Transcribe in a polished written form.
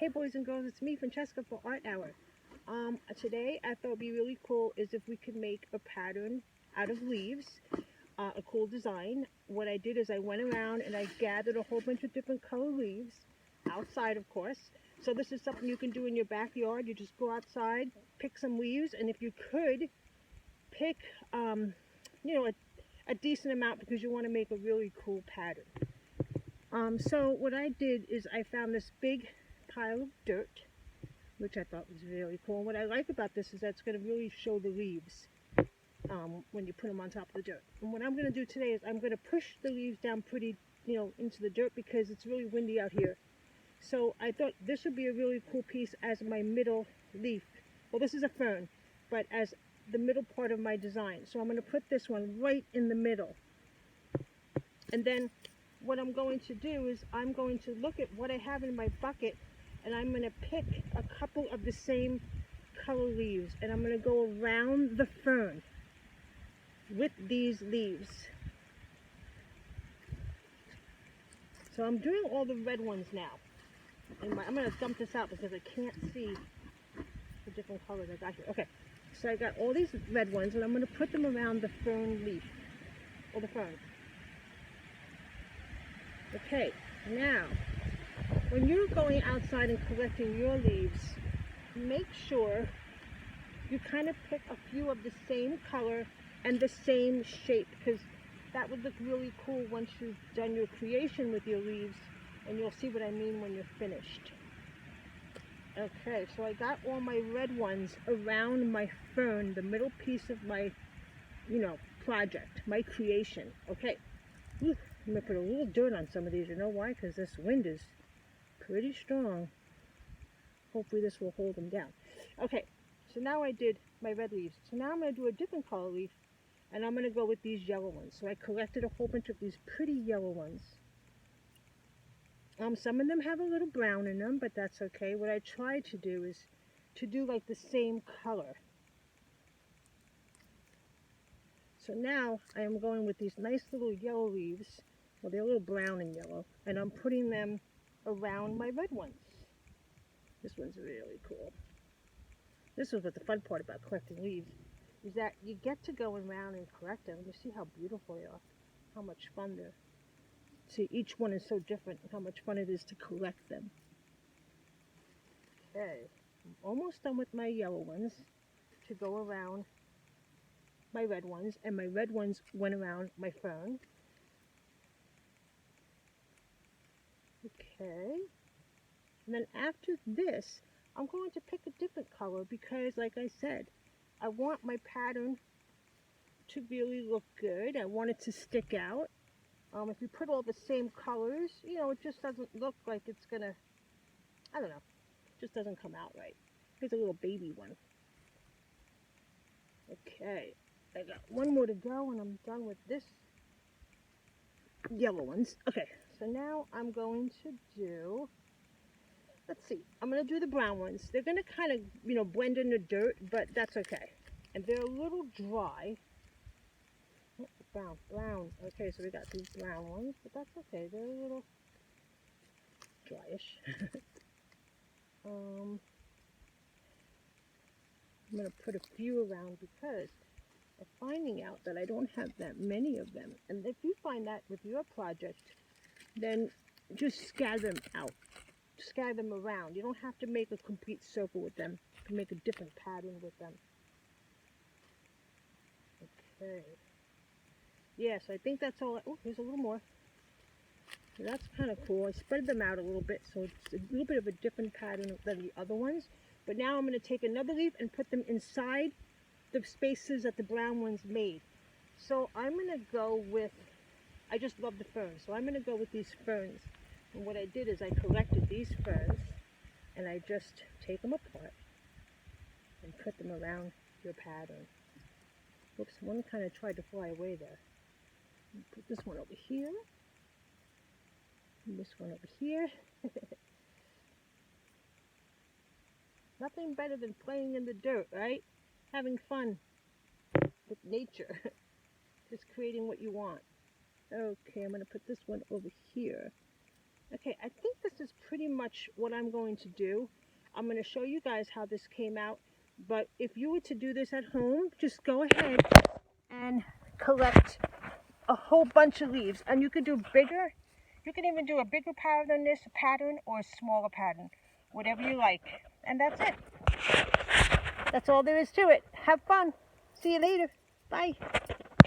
Hey boys and girls, it's me, Francesca, for Art Hour. Today I thought it'd be really cool is if we could make a pattern out of leaves, a cool design. What I did is I went around and I gathered a whole bunch of different color leaves, outside of course. So this is something you can do in your backyard. You just go outside, pick some leaves, and if you could, pick, a decent amount because you want to make a really cool pattern. So what I did is I found this big pile of dirt, which I thought was really cool. And what I like about this is that it's going to really show the leaves when you put them on top of the dirt. And what I'm going to do today is I'm going to push the leaves down pretty, into the dirt because it's really windy out here. So I thought this would be a really cool piece as my middle leaf. Well, this is a fern, but as the middle part of my design. So I'm going to put this one right in the middle. And then what I'm going to do is I'm going to look at what I have in my bucket and I'm going to pick a couple of the same color leaves and I'm going to go around the fern with these leaves. So I'm doing all the red ones now. And I'm going to dump this out because I can't see the different colors I got here. Okay, so I got all these red ones and I'm going to put them around the fern leaf, or the fern. Okay, now, when you're going outside and collecting your leaves, make sure you kind of pick a few of the same color and the same shape, because that would look really cool once you've done your creation with your leaves, and you'll see what I mean when you're finished. Okay, so I got all my red ones around my fern, the middle piece of my, project, my creation. Okay. Ooh, I'm going to put a little dirt on some of these. You know why? Because this wind is pretty strong. Hopefully this will hold them down. Okay, so now I did my red leaves. So now I'm going to do a different color leaf, and I'm going to go with these yellow ones. So I collected a whole bunch of these pretty yellow ones. Some of them have a little brown in them, but that's okay. What I tried to do is to do like the same color. So now I am going with these nice little yellow leaves. Well, they're a little brown and yellow, and I'm putting them around my red ones. This one's really cool. This is what the fun part about collecting leaves is that you get to go around and collect them. You see how beautiful they are, how much fun they're. See, each one is so different and how much fun it is to collect them. Okay, I'm almost done with my yellow ones to go around my red ones, and my red ones went around my fern. Okay, and then after this, I'm going to pick a different color because, like I said, I want my pattern to really look good. I want it to stick out. If you put all the same colors, it just doesn't look like it's gonna, I don't know, it just doesn't come out right. Here's a little baby one. Okay, I got one more to go and I'm done with this yellow ones. Okay, so now I'm going to do, let's see, I'm going to do the brown ones. They're going to kind of, blend in the dirt, but that's okay. And they're a little dry. Oh, brown. Okay, so we got these brown ones, but that's okay. They're a little dryish. I'm going to put a few around because I'm finding out that I don't have that many of them. And if you find that with your project, then just scatter them out. Scatter them around. You don't have to make a complete circle with them. You can make a different pattern with them. Okay. Yes, I think that's all. Oh, here's a little more. So that's kind of cool. I spread them out a little bit, so it's a little bit of a different pattern than the other ones. But now I'm going to take another leaf and put them inside the spaces that the brown ones made. So I'm going to go with, I just love the ferns, so I'm going to go with these ferns. And what I did is I collected these ferns and I just take them apart and put them around your pattern. Whoops, one kind of tried to fly away there. Put this one over here. And this one over here. Nothing better than playing in the dirt, right? Having fun with nature. Just creating what you want. Okay, I'm going to put this one over here. Okay, I think this is pretty much what I'm going to do. I'm going to show you guys how this came out. But if you were to do this at home, just go ahead and collect a whole bunch of leaves. And you could do bigger. You can even do a bigger pattern than this pattern or a smaller pattern. Whatever you like. And that's it. That's all there is to it. Have fun. See you later. Bye.